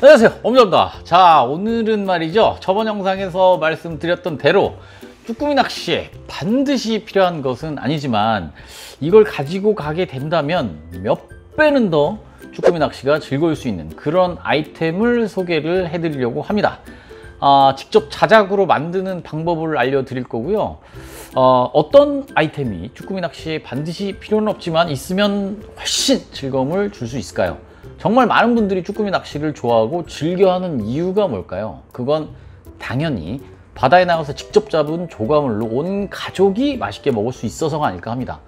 안녕하세요, 엄정입니다. 자, 오늘은 말이죠, 저번 영상에서 말씀드렸던 대로 쭈꾸미 낚시에 반드시 필요한 것은 아니지만 이걸 가지고 가게 된다면 몇 배는 더 쭈꾸미 낚시가 즐거울 수 있는 그런 아이템을 소개를 해드리려고 합니다. 직접 자작으로 만드는 방법을 알려드릴 거고요. 어떤 아이템이 쭈꾸미 낚시에 반드시 필요는 없지만 있으면 훨씬 즐거움을 줄 수 있을까요? 정말 많은 분들이 쭈꾸미 낚시를 좋아하고 즐겨하는 이유가 뭘까요? 그건 당연히 바다에 나가서 직접 잡은 조과물로 온 가족이 맛있게 먹을 수 있어서가 아닐까 합니다.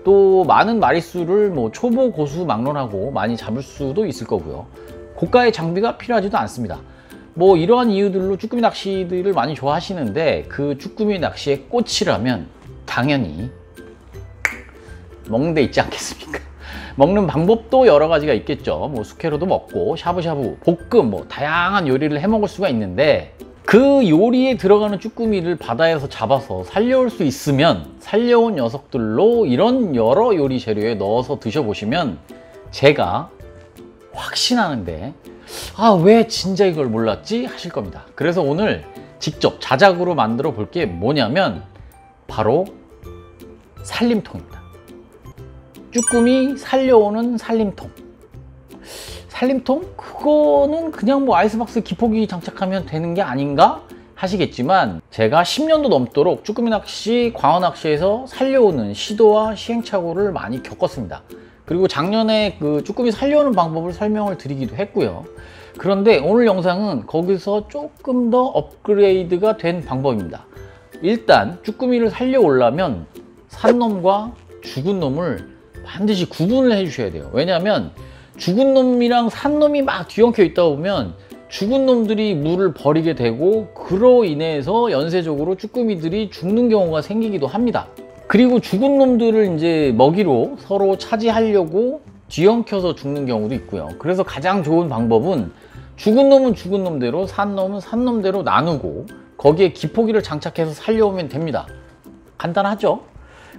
또 많은 마리수를 초보, 고수 막론하고 많이 잡을 수도 있을 거고요. 고가의 장비가 필요하지도 않습니다. 이러한 이유들로 쭈꾸미 낚시들을 많이 좋아하시는데 그 쭈꾸미 낚시의 꽃이라면 당연히 먹는 데 있지 않겠습니까? 먹는 방법도 여러 가지가 있겠죠. 숙회로도 먹고 샤브샤브, 볶음, 다양한 요리를 해 먹을 수가 있는데 그 요리에 들어가는 쭈꾸미를 바다에서 잡아서 살려올 수 있으면 살려온 녀석들로 이런 여러 요리 재료에 넣어서 드셔보시면 제가 확신하는데 왜 진짜 이걸 몰랐지? 하실 겁니다. 그래서 오늘 직접 자작으로 만들어 볼 게 뭐냐면 바로 살림통입니다. 쭈꾸미 살려오는 살림통. 살림통? 그거는 그냥 아이스박스 기포기 장착하면 되는 게 아닌가 하시겠지만 제가 10년도 넘도록 쭈꾸미 낚시, 광어 낚시에서 살려오는 시도와 시행착오를 많이 겪었습니다. 그리고 작년에 그 쭈꾸미 살려오는 방법을 설명을 드리기도 했고요. 그런데 오늘 영상은 거기서 조금 더 업그레이드가 된 방법입니다. 일단 쭈꾸미를 살려오려면 산 놈과 죽은 놈을 반드시 구분을 해 주셔야 돼요. 왜냐하면 죽은 놈이랑 산 놈이 막 뒤엉켜 있다 보면 죽은 놈들이 물을 버리게 되고 그로 인해서 연쇄적으로 쭈꾸미들이 죽는 경우가 생기기도 합니다. 그리고 죽은 놈들을 이제 먹이로 서로 차지하려고 뒤엉켜서 죽는 경우도 있고요. 그래서 가장 좋은 방법은 죽은 놈은 죽은 놈대로, 산 놈은 산 놈대로 나누고 거기에 기포기를 장착해서 살려오면 됩니다. 간단하죠?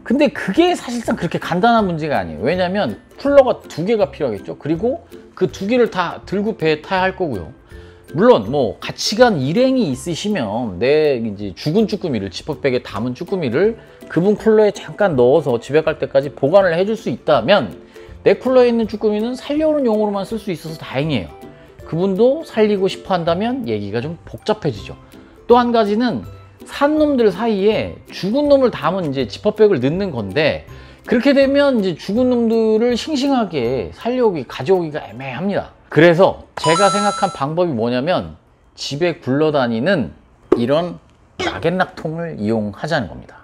근데 그게 사실상 그렇게 간단한 문제가 아니에요. 왜냐면 쿨러가 2개가 필요하겠죠. 그리고 그 2개를 다 들고 배에 타야 할 거고요. 물론 같이 간 일행이 있으시면 내 이제 죽은 쭈꾸미를, 지퍼백에 담은 쭈꾸미를 그분 쿨러에 잠깐 넣어서 집에 갈 때까지 보관을 해줄 수 있다면 내 쿨러에 있는 쭈꾸미는 살려오는 용으로만 쓸 수 있어서 다행이에요. 그분도 살리고 싶어 한다면 얘기가 좀 복잡해지죠. 또 한 가지는 산 놈들 사이에 죽은 놈을 담은 이제 지퍼백을 넣는 건데 그렇게 되면 이제 죽은 놈들을 싱싱하게 살려오기, 가져오기가 애매합니다. 그래서 제가 생각한 방법이 뭐냐면 집에 굴러다니는 이런 락앤락통을 이용하자는 겁니다.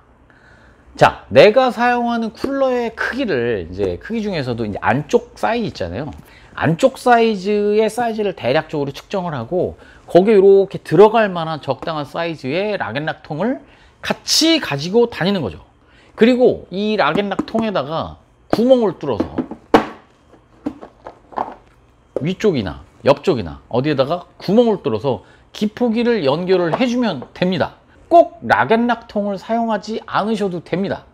자, 내가 사용하는 쿨러의 크기를 이제 크기 중에서도 이제 안쪽 사이즈 있잖아요. 안쪽 사이즈의 사이즈를 대략적으로 측정을 하고 거기에 이렇게 들어갈 만한 적당한 사이즈의 락앤락통을 같이 가지고 다니는 거죠. 그리고 이 락앤락통에다가 구멍을 뚫어서 위쪽이나 옆쪽이나 어디에다가 구멍을 뚫어서 기포기를 연결을 해주면 됩니다. 꼭 락앤락통을 사용하지 않으셔도 됩니다.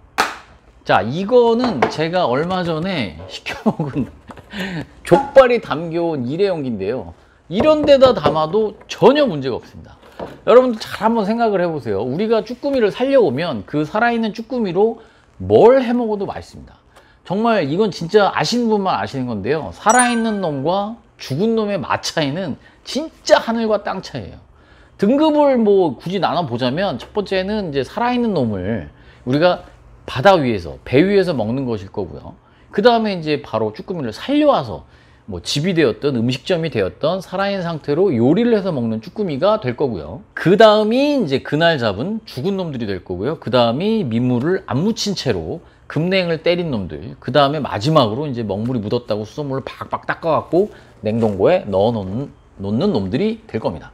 자, 이거는 제가 얼마 전에 시켜먹은 족발이 담겨온 일회용기인데요. 이런 데다 담아도 전혀 문제가 없습니다. 여러분들 잘 한번 생각을 해보세요. 우리가 쭈꾸미를 살려오면 그 살아있는 쭈꾸미로 뭘 해먹어도 맛있습니다. 정말 이건 진짜 아시는 분만 아시는 건데요. 살아있는 놈과 죽은 놈의 맛 차이는 진짜 하늘과 땅 차이예요. 등급을 굳이 나눠보자면 첫 번째는 이제 살아있는 놈을 우리가 바다 위에서, 배 위에서 먹는 것일 거고요. 그 다음에 이제 바로 쭈꾸미를 살려와서 집이 되었던 음식점이 되었던 살아있는 상태로 요리를 해서 먹는 쭈꾸미가 될 거고요. 그 다음이 이제 그날 잡은 죽은 놈들이 될 거고요. 그 다음이 민물을 안 묻힌 채로 급냉을 때린 놈들. 그 다음에 마지막으로 이제 먹물이 묻었다고 수돗물을 박박 닦아갖고 냉동고에 넣어 놓는 놈들이 될 겁니다.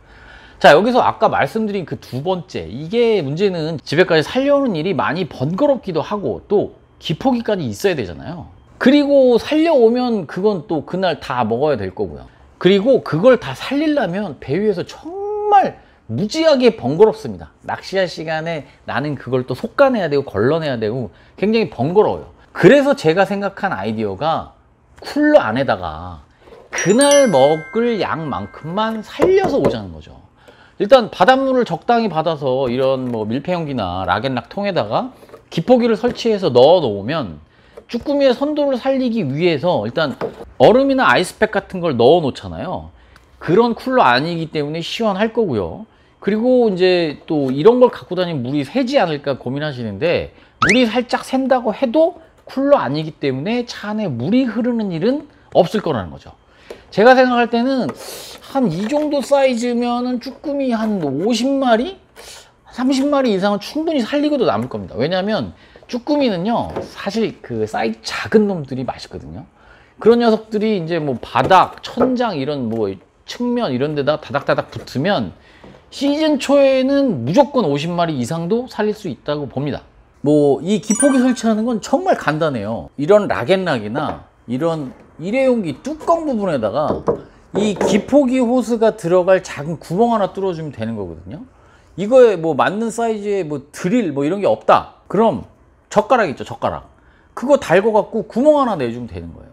자, 여기서 아까 말씀드린 그 두 번째, 이게 문제는 집에까지 살려오는 일이 많이 번거롭기도 하고 또 기포기까지 있어야 되잖아요. 그리고 살려오면 그건 또 그날 다 먹어야 될 거고요. 그리고 그걸 다 살리려면 배 위에서 정말 무지하게 번거롭습니다. 낚시할 시간에 나는 그걸 또 솎아내야 되고 걸러내야 되고 굉장히 번거로워요. 그래서 제가 생각한 아이디어가 쿨러 안에다가 그 그날 먹을 양만큼만 살려서 오자는 거죠. 일단 바닷물을 적당히 받아서 이런 뭐 밀폐용기나 락앤락 통에다가 기포기를 설치해서 넣어 놓으면 쭈꾸미의 선도를 살리기 위해서 일단 얼음이나 아이스팩 같은 걸 넣어 놓잖아요. 그런 쿨러 아니기 때문에 시원할 거고요. 그리고 이제 또 이런 걸 갖고 다니면 물이 새지 않을까 고민하시는데, 물이 살짝 샌다고 해도 쿨러 아니기 때문에 차 안에 물이 흐르는 일은 없을 거라는 거죠. 제가 생각할 때는 한 이 정도 사이즈면은 쭈꾸미 한 50마리? 30마리 이상은 충분히 살리고도 남을 겁니다. 왜냐하면 쭈꾸미는요, 사실 그 사이즈 작은 놈들이 맛있거든요. 그런 녀석들이 이제 뭐 바닥, 천장 이런 뭐 측면 이런 데다 다닥다닥 붙으면 시즌 초에는 무조건 50마리 이상도 살릴 수 있다고 봅니다. 뭐 이 기포기 설치하는 건 정말 간단해요. 이런 락앤락이나 이런 일회용기 뚜껑 부분에다가 이 기포기 호스가 들어갈 작은 구멍 하나 뚫어주면 되는 거거든요. 이거에 뭐 맞는 사이즈의 뭐 드릴 뭐 이런 게 없다, 그럼 젓가락 있죠, 젓가락. 그거 달궈 갖고 구멍 하나 내주면 되는 거예요.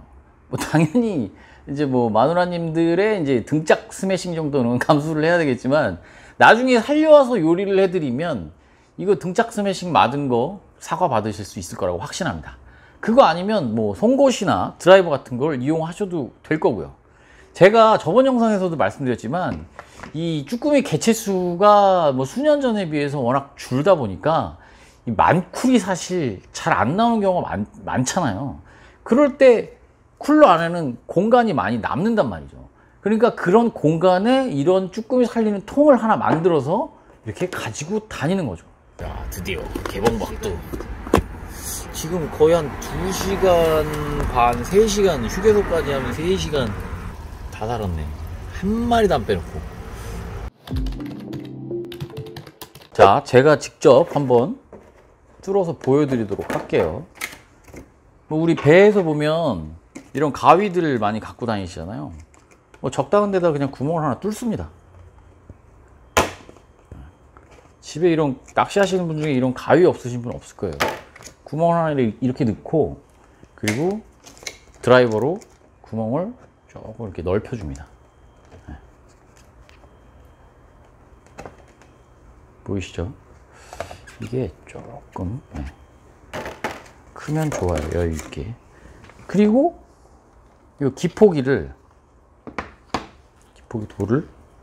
뭐 당연히 이제 뭐 마누라님들의 이제 등짝 스매싱 정도는 감수를 해야 되겠지만, 나중에 살려와서 요리를 해드리면 이거 등짝 스매싱 맞은 거 사과 받으실 수 있을 거라고 확신합니다. 그거 아니면 뭐 송곳이나 드라이버 같은 걸 이용하셔도 될 거고요. 제가 저번 영상에서도 말씀드렸지만 이 쭈꾸미 개체수가 뭐 수년 전에 비해서 워낙 줄다 보니까 이 만쿨이 사실 잘 안 나오는 경우가 많잖아요. 그럴 때 쿨러 안에는 공간이 많이 남는단 말이죠. 그러니까 그런 공간에 이런 쭈꾸미 살리는 통을 하나 만들어서 이렇게 가지고 다니는 거죠. 야, 드디어 개봉박두. 지금 거의 한 2시간 반, 3시간, 휴게소까지 하면 3시간 다 살았네. 한 마리도 안 빼놓고. 자, 제가 직접 한번 뚫어서 보여드리도록 할게요. 우리 배에서 보면 이런 가위들을 많이 갖고 다니시잖아요. 뭐 적당한 데다 그냥 구멍을 하나 뚫습니다. 집에 이런 낚시하시는 분 중에 이런 가위 없으신 분 없을 거예요. 구멍을 하나 이렇게 넣고, 그리고 드라이버로 구멍을 조금 이렇게 넓혀줍니다. 보이시죠? 이게 조금 크면 좋아요, 여유있게. 그리고 이 기포기 돌을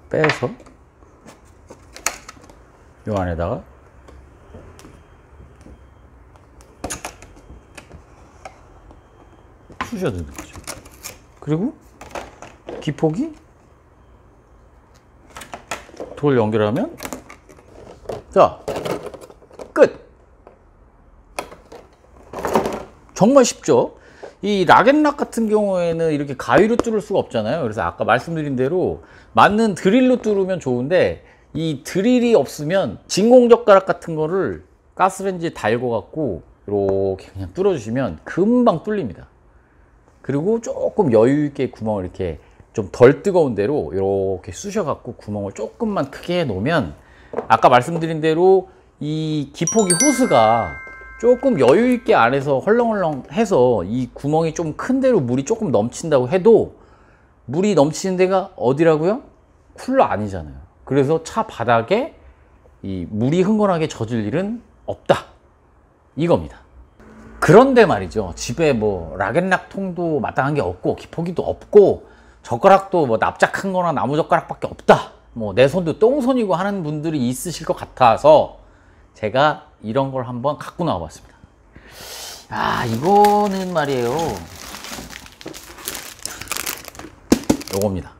빼서 이 안에다가 쑤셔드는 거죠. 그리고 기포기 돌 연결하면, 자, 끝! 정말 쉽죠? 이 락앤락 같은 경우에는 이렇게 가위로 뚫을 수가 없잖아요. 그래서 아까 말씀드린 대로 맞는 드릴로 뚫으면 좋은데, 이 드릴이 없으면 진공젓가락 같은 거를 가스레인지에 달궈 갖고 이렇게 그냥 뚫어주시면 금방 뚫립니다. 그리고 조금 여유 있게 구멍을 이렇게 좀 덜 뜨거운 데로 이렇게 쑤셔 갖고 구멍을 조금만 크게 해 놓으면, 아까 말씀드린 대로 이 기포기 호스가 조금 여유 있게 안에서 헐렁헐렁 해서 이 구멍이 좀 큰 데로 물이 조금 넘친다고 해도, 물이 넘치는 데가 어디라고요? 쿨러 아니잖아요. 그래서 차 바닥에 이 물이 흥건하게 젖을 일은 없다, 이겁니다. 그런데 말이죠, 집에 뭐 락앤락 통도 마땅한 게 없고 기포기도 없고 젓가락도 뭐 납작한 거나 나무 젓가락밖에 없다, 뭐 내 손도 똥손이고 하는 분들이 있으실 것 같아서 제가 이런 걸 한번 갖고 나와 봤습니다. 아, 이거는 말이에요, 요겁니다.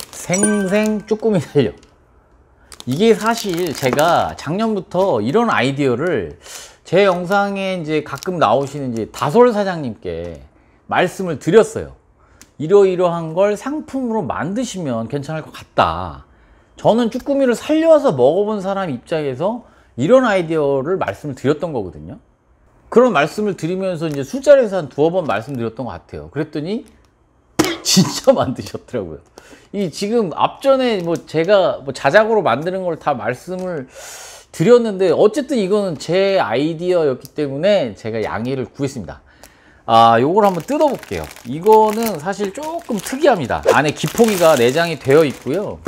생생 쭈꾸미 살려. 이게 사실 제가 작년부터 이런 아이디어를 제 영상에 이제 가끔 나오시는 이제 다솔 사장님께 말씀을 드렸어요. 이러이러한 걸 상품으로 만드시면 괜찮을 것 같다. 저는 쭈꾸미를 살려와서 먹어본 사람 입장에서 이런 아이디어를 말씀을 드렸던 거거든요. 그런 말씀을 드리면서 이제 술자리에서 한 2번 말씀드렸던 것 같아요. 그랬더니 진짜 만드셨더라고요. 이 지금 앞전에 뭐 제가 뭐 자작으로 만드는 걸 다 말씀을 드렸는데, 어쨌든 이거는 제 아이디어였기 때문에 제가 양해를 구했습니다. 요걸 한번 뜯어 볼게요. 이거는 사실 조금 특이합니다. 안에 기포기가 내장이 되어 있고요.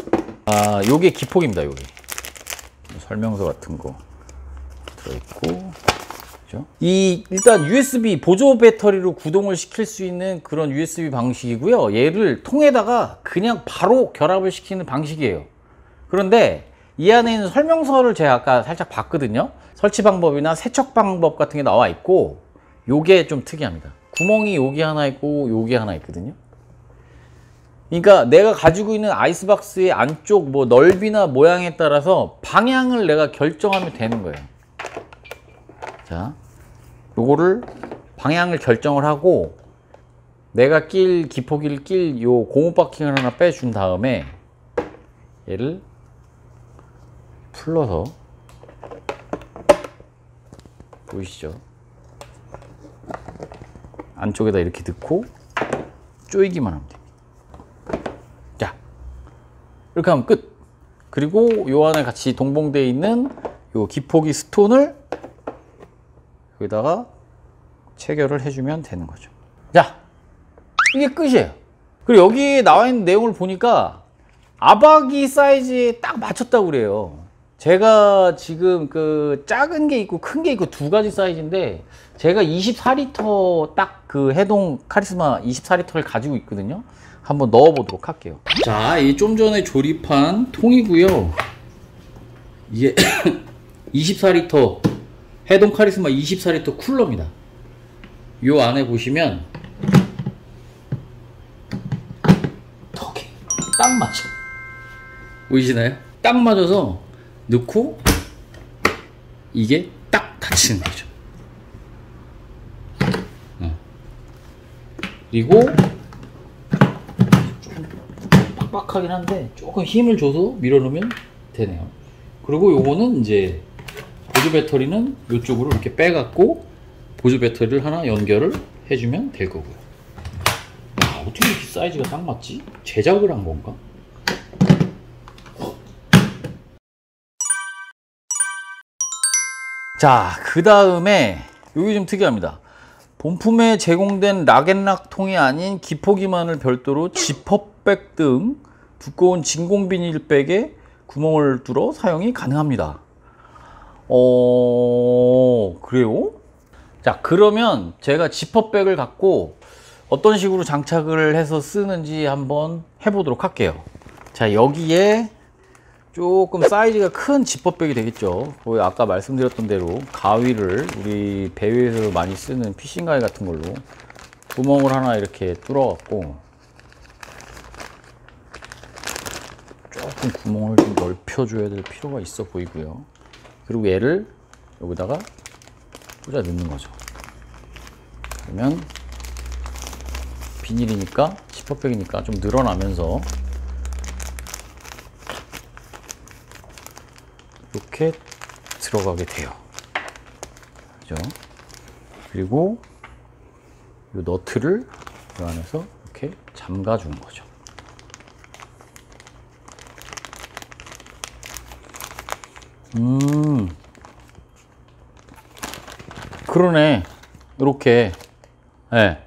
요게 기포기입니다. 요게 설명서 같은 거 들어있고, 그죠? 일단 USB 보조 배터리로 구동을 시킬 수 있는 그런 USB 방식이고요. 얘를 통에다가 그냥 바로 결합을 시키는 방식이에요. 그런데 이 안에 있는 설명서를 제가 아까 살짝 봤거든요. 설치 방법이나 세척 방법 같은 게 나와 있고, 요게 좀 특이합니다. 구멍이 여기 하나 있고 여기 하나 있거든요. 그러니까 내가 가지고 있는 아이스박스의 안쪽 뭐 넓이나 모양에 따라서 방향을 내가 결정하면 되는 거예요. 자, 요거를 방향을 결정을 하고, 내가 낄 기포기를 낄 요 고무 바킹을 하나 빼준 다음에 얘를 풀러서, 보이시죠? 안쪽에다 이렇게 넣고 조이기만 하면 됩니다. 자, 이렇게 하면 끝. 그리고 요 안에 같이 동봉되어 있는 요 기포기 스톤을 여기다가 체결을 해주면 되는 거죠. 자, 이게 끝이에요. 그리고 여기에 나와 있는 내용을 보니까 아바기 사이즈에 딱 맞췄다고 그래요. 제가 지금 그 작은 게 있고 큰 게 있고 두 가지 사이즈인데, 제가 24리터 딱 그 해동 카리스마 24리터를 가지고 있거든요. 한번 넣어 보도록 할게요. 자, 이 좀 전에 조립한 통이고요. 이게 24리터 해동 카리스마 24리터 쿨러입니다. 요 안에 보시면 턱에 딱 맞죠? 보이시나요? 딱 맞아서 넣고 이게 딱 닫히는 거죠. 그리고 좀 빡빡하긴 한데 조금 힘을 줘서 밀어넣으면 되네요. 그리고 요거는 이제 보조 배터리는 이쪽으로 이렇게 빼갖고 보조 배터리를 하나 연결을 해주면 될 거고요. 어떻게 이렇게 사이즈가 딱 맞지? 제작을 한 건가? 자, 그 다음에 여기 좀 특이합니다. 본품에 제공된 락앤락 통이 아닌 기포기만을 별도로 지퍼백 등 두꺼운 진공 비닐백에 구멍을 뚫어 사용이 가능합니다. 그래요? 자, 그러면 제가 지퍼백을 갖고 어떤 식으로 장착을 해서 쓰는지 한번 해보도록 할게요. 자, 여기에 조금 사이즈가 큰 지퍼백이 되겠죠. 거의 아까 말씀드렸던 대로 가위를, 우리 배회에서 많이 쓰는 피싱 가위 같은 걸로 구멍을 하나 이렇게 뚫어 갖고 조금 구멍을 좀 넓혀 줘야 될 필요가 있어 보이고요. 그리고 얘를 여기다가 꽂아 넣는 거죠. 그러면 비닐이니까, 지퍼백이니까 좀 늘어나면서 이렇게 들어가게 돼요. 그죠? 그리고 이 너트를 이 안에서 이렇게 잠가 주는 거죠. 그러네. 이렇게. 네.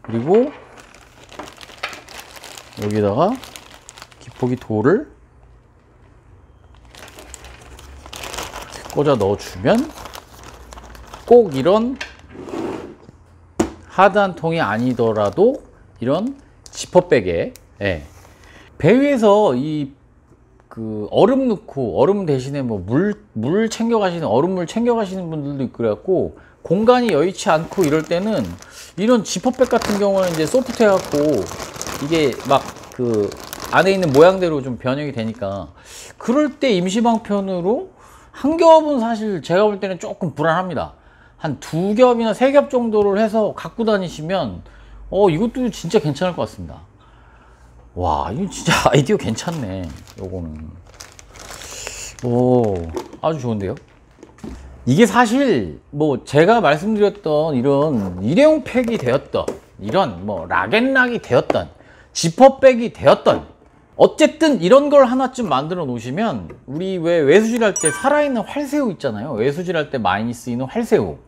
그리고 여기다가 기포기 돌을 꽂아 넣어주면 꼭 이런 하드한 통이 아니더라도 이런 지퍼백에, 예. 배위에서 그 얼음 넣고, 얼음 대신에 뭐 물 챙겨 가시는, 얼음물 챙겨 가시는 분들도 있고, 그래갖고 공간이 여의치 않고 이럴 때는 이런 지퍼백 같은 경우는 이제 소프트 해갖고 이게 막 그 안에 있는 모양대로 좀 변형이 되니까, 그럴 때 임시방편으로 한 겹은 사실 제가 볼 때는 조금 불안합니다. 한 두 겹이나 세 겹 정도를 해서 갖고 다니시면 이것도 진짜 괜찮을 것 같습니다. 와, 이거 진짜 아이디어 괜찮네. 요거는 아주 좋은데요. 이게 사실 뭐 제가 말씀드렸던 이런 일회용 팩이 되었던, 이런 뭐 락앤락이 되었던, 지퍼백이 되었던, 어쨌든 이런 걸 하나쯤 만들어 놓으시면, 우리 왜 외수질 할 때 살아있는 활새우 있잖아요. 외수질 할 때 많이 쓰이는 활새우,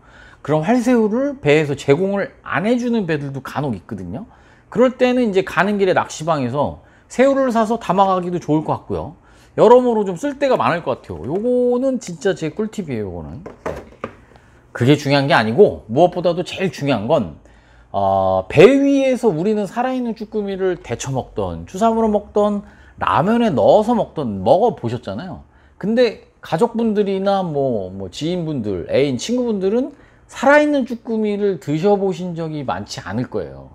그런 활새우를 배에서 제공을 안 해주는 배들도 간혹 있거든요. 그럴 때는 이제 가는 길에 낚시방에서 새우를 사서 담아가기도 좋을 것 같고요. 여러모로 좀 쓸 데가 많을 것 같아요. 요거는 진짜 제 꿀팁이에요. 요거는 그게 중요한 게 아니고, 무엇보다도 제일 중요한 건 배 위에서 우리는 살아있는 쭈꾸미를 데쳐 먹던, 추삼으로 먹던, 라면에 넣어서 먹던 먹어 보셨잖아요. 근데 가족분들이나 뭐 지인분들, 애인, 친구분들은 살아있는 쭈꾸미를 드셔보신 적이 많지 않을 거예요.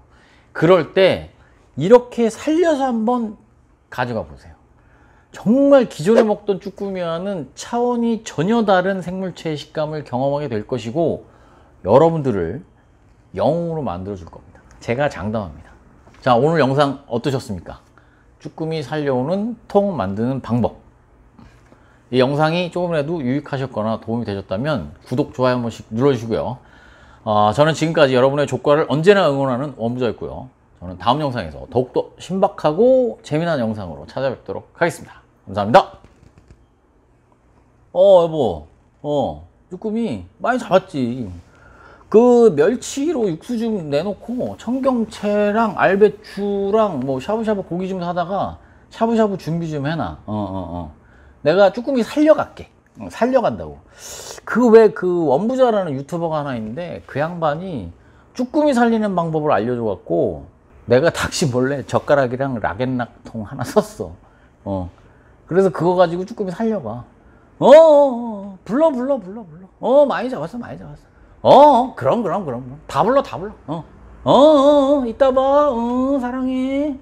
그럴 때 이렇게 살려서 한번 가져가 보세요. 정말 기존에 먹던 쭈꾸미와는 차원이 전혀 다른 생물체의 식감을 경험하게 될 것이고, 여러분들을 영웅으로 만들어 줄 겁니다. 제가 장담합니다. 자, 오늘 영상 어떠셨습니까? 쭈꾸미 살려오는 통 만드는 방법. 이 영상이 조금이라도 유익하셨거나 도움이 되셨다면 구독, 좋아요 한 번씩 눌러주시고요. 저는 지금까지 여러분의 조과를 언제나 응원하는 원부자였고요. 저는 다음 영상에서 더욱더 신박하고 재미난 영상으로 찾아뵙도록 하겠습니다. 감사합니다. 여보, 쭈꾸미 많이 잡았지. 그 멸치로 육수 좀 내놓고 청경채랑 알배추랑 뭐 샤브샤브 고기 좀 사다가 샤브샤브 준비 좀 해놔. 내가 쭈꾸미 살려갈게. 살려간다고. 그 원부자라는 유튜버가 하나 있는데, 그 양반이 쭈꾸미 살리는 방법을 알려줘갖고 내가 닥시 몰래 젓가락이랑 락앤락통 하나 썼어. 그래서 그거 가지고 쭈꾸미 살려가. 불러. 많이 잡았어. 그럼. 다 불러. 이따 봐. 사랑해.